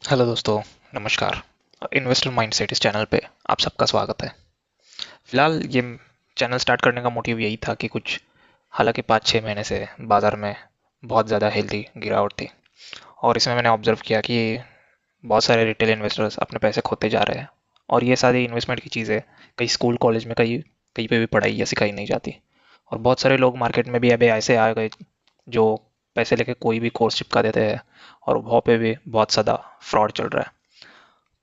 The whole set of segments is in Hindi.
हेलो दोस्तों, नमस्कार। इन्वेस्टर माइंडसेट इस चैनल पे आप सबका स्वागत है। फिलहाल ये चैनल स्टार्ट करने का मोटिव यही था कि कुछ हालांकि 5-6 महीने से बाज़ार में बहुत ज़्यादा हेल्दी गिरावट थी और इसमें मैंने ऑब्जर्व किया कि बहुत सारे रिटेल इन्वेस्टर्स अपने पैसे खोते जा रहे हैं और ये सारी इन्वेस्टमेंट की चीज़ें कहीं स्कूल कॉलेज में कहीं कहीं पे भी पढ़ाई या सिखाई नहीं जाती। और बहुत सारे लोग मार्केट में भी अभी ऐसे आ गए जो पैसे लेके कोई भी कोर्स चिपका देते हैं और वहाँ पे भी बहुत ज़्यादा फ्रॉड चल रहा है।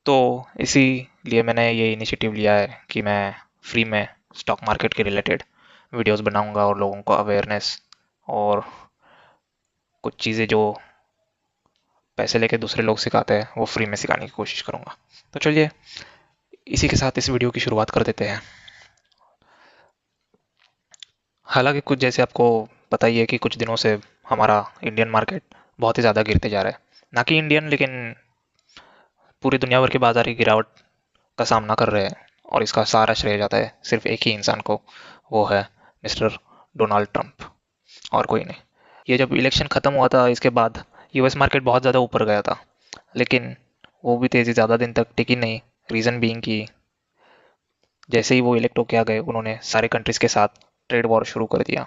तो इसीलिए मैंने ये इनिशिएटिव लिया है कि मैं फ्री में स्टॉक मार्केट के रिलेटेड वीडियोस बनाऊंगा और लोगों को अवेयरनेस और कुछ चीज़ें जो पैसे लेके दूसरे लोग सिखाते हैं वो फ्री में सिखाने की कोशिश करूंगा। तो चलिए इसी के साथ इस वीडियो की शुरुआत कर देते हैं। हालांकि कुछ जैसे आपको पता ही है कि कुछ दिनों से हमारा इंडियन मार्केट बहुत ही ज़्यादा गिरते जा रहा है। ना कि इंडियन लेकिन पूरी दुनिया भर के बाजार की गिरावट का सामना कर रहे हैं और इसका सारा श्रेय जाता है सिर्फ एक ही इंसान को, वो है मिस्टर डोनाल्ड ट्रंप और कोई नहीं। ये जब इलेक्शन ख़त्म हुआ था इसके बाद यूएस मार्केट बहुत ज़्यादा ऊपर गया था, लेकिन वो भी तेज़ी ज़्यादा दिन तक टिकी नहीं। रीज़न बीइंग कि जैसे ही वो इलेक्ट होके आ गए उन्होंने सारे कंट्रीज़ के साथ ट्रेड वॉर शुरू कर दिया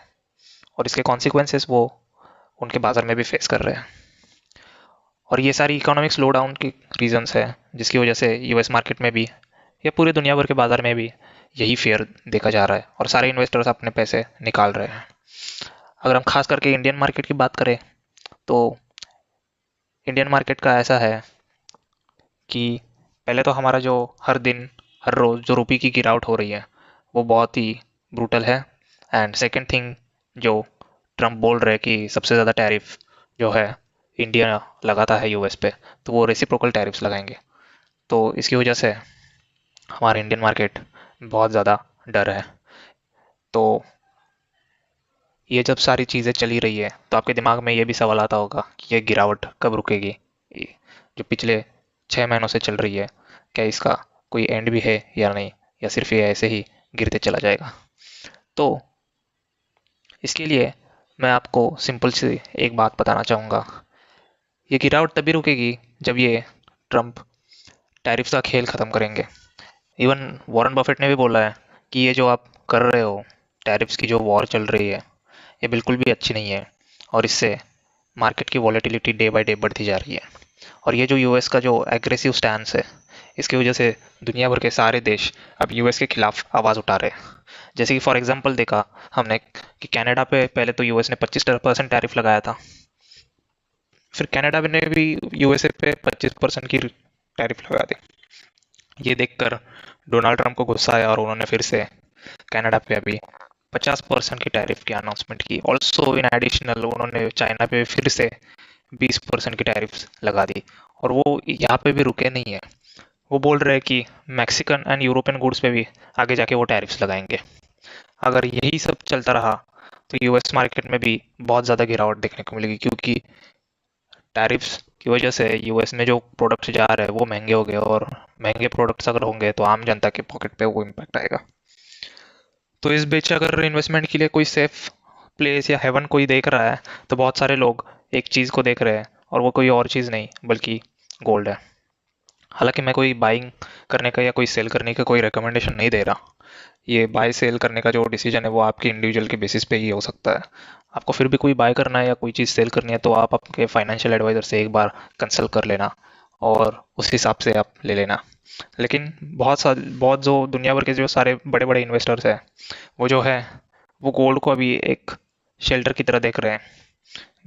और इसके कॉन्सिक्वेंसेस वो उनके बाजार में भी फेस कर रहे हैं। और ये सारी इकोनॉमिक स्लो डाउन की रीजंस है जिसकी वजह से यूएस मार्केट में भी या पूरे दुनिया भर के बाजार में भी यही फेयर देखा जा रहा है और सारे इन्वेस्टर्स अपने पैसे निकाल रहे हैं। अगर हम खास करके इंडियन मार्केट की बात करें तो इंडियन मार्केट का ऐसा है कि पहले तो हमारा जो हर दिन हर रोज जो रुपये की गिरावट हो रही है वो बहुत ही ब्रूटल है। एंड सेकंड थिंग, जो ट्रम्प बोल रहे हैं कि सबसे ज़्यादा टैरिफ जो है इंडिया लगाता है यूएस पे, तो वो रेसिप्रोकल टैरिफ्स लगाएंगे। तो इसकी वजह से हमारा इंडियन मार्केट बहुत ज़्यादा डर है। तो ये जब सारी चीज़ें चली रही है तो आपके दिमाग में ये भी सवाल आता होगा कि ये गिरावट कब रुकेगी। जो पिछले 6 महीनों से चल रही है, क्या इसका कोई एंड भी है या नहीं, या सिर्फ ये ऐसे ही गिरते चला जाएगा। तो इसके लिए मैं आपको सिंपल सी एक बात बताना चाहूँगा। ये गिरावट तभी रुकेगी जब ये ट्रम्प टैरिफ्स का खेल ख़त्म करेंगे। इवन वॉरेन बफेट ने भी बोला है कि ये जो आप कर रहे हो, टैरिफ्स की जो वॉर चल रही है, ये बिल्कुल भी अच्छी नहीं है और इससे मार्केट की वॉलेटिलिटी डे बाय डे बढ़ती जा रही है। और ये जो यूएस का जो एग्रेसिव स्टैंस है, इसकी वजह से दुनिया भर के सारे देश अब यूएस के खिलाफ आवाज़ उठा रहे हैं। जैसे कि फॉर एग्जांपल देखा हमने कि कनाडा पे पहले तो यूएस ने 25% टैरिफ लगाया था, फिर कनाडा ने भी यूएसए पे 25% की टैरिफ लगा दी। ये देखकर डोनाल्ड ट्रंप को गुस्सा आया और उन्होंने फिर से कनाडा पे अभी 50% की टैरिफ की अनाउंसमेंट की। ऑल्सो इन एडिशनल उन्होंने चाइना पे फिर से 20% की टैरिफ लगा दी। और वो यहाँ पे भी रुके नहीं है, वो बोल रहे हैं कि मैक्सिकन एंड यूरोपियन गुड्स पे भी आगे जाके वो टैरिफ्स लगाएंगे। अगर यही सब चलता रहा तो यूएस मार्केट में भी बहुत ज़्यादा गिरावट देखने को मिलेगी, क्योंकि टैरिफ्स की वजह से यूएस में जो प्रोडक्ट्स जा रहे हैं वो महंगे हो गए और महंगे प्रोडक्ट्स अगर होंगे तो आम जनता के पॉकेट पे वो इम्पैक्ट आएगा। तो इस बीच अगर इन्वेस्टमेंट के लिए कोई सेफ प्लेस या हेवन कोई देख रहा है तो बहुत सारे लोग एक चीज़ को देख रहे हैं और वो कोई और चीज़ नहीं बल्कि गोल्ड है। हालांकि मैं कोई बाइंग करने का या कोई सेल करने का कोई रिकमेंडेशन नहीं दे रहा। ये बाय सेल करने का जो डिसीजन है वो आपकी इंडिविजुअल के बेसिस पे ही हो सकता है। आपको फिर भी कोई बाय करना है या कोई चीज़ सेल करनी है तो आप आपके फाइनेंशियल एडवाइज़र से एक बार कंसल्ट कर लेना और उस हिसाब से आप ले लेना। लेकिन बहुत जो दुनिया भर के जो सारे बड़े बड़े इन्वेस्टर्स हैं वो जो है वो गोल्ड को अभी एक शेल्टर की तरह देख रहे हैं,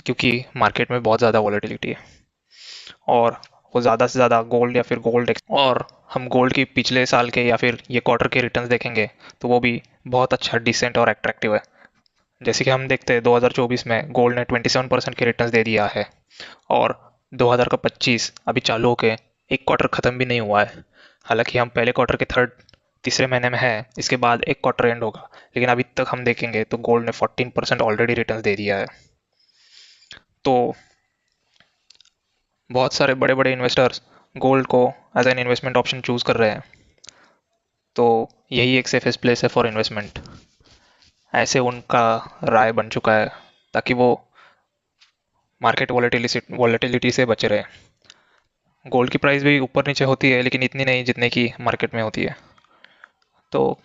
क्योंकि मार्केट में बहुत ज़्यादा वॉलेटिलिटी है और वो ज़्यादा से ज़्यादा गोल्ड या फिर गोल्ड। और हम गोल्ड की पिछले साल के या फिर ये क्वार्टर के रिटर्न्स देखेंगे तो वो भी बहुत अच्छा डिसेंट और अट्रैक्टिव है। जैसे कि हम देखते हैं 2024 में गोल्ड ने 27% के रिटर्न्स दे दिया है और 2025 अभी चालू होके एक क्वार्टर ख़त्म भी नहीं हुआ है। हालांकि हम पहले क्वार्टर के तीसरे महीने में है, इसके बाद एक क्वार्टर एंड होगा, लेकिन अभी तक हम देखेंगे तो गोल्ड ने 14% ऑलरेडी रिटर्न्स दे दिया है। तो बहुत सारे बड़े बड़े इन्वेस्टर्स गोल्ड को as an investment option choose कर रहे हैं। तो यही एक सेफेस्ट प्लेस है फॉर इन्वेस्टमेंट, ऐसे उनका राय बन चुका है, ताकि वो मार्केट वॉलेटिलिटी से बचे रहे। गोल्ड की प्राइस भी ऊपर नीचे होती है, लेकिन इतनी नहीं जितने की मार्केट में होती है। तो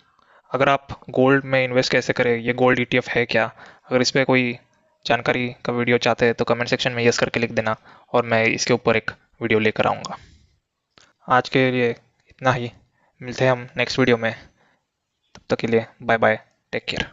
अगर आप गोल्ड में इन्वेस्ट कैसे करें, ये गोल्ड ईटीएफ है क्या, अगर इस पे कोई जानकारी का वीडियो चाहते हैं तो कमेंट सेक्शन में यस करके लिख देना, और मैं इसके ऊपर एक वीडियो लेकर आऊँगा। आज के लिए इतना ही, मिलते हैं हम नेक्स्ट वीडियो में। तब तक के लिए बाय बाय, टेक केयर।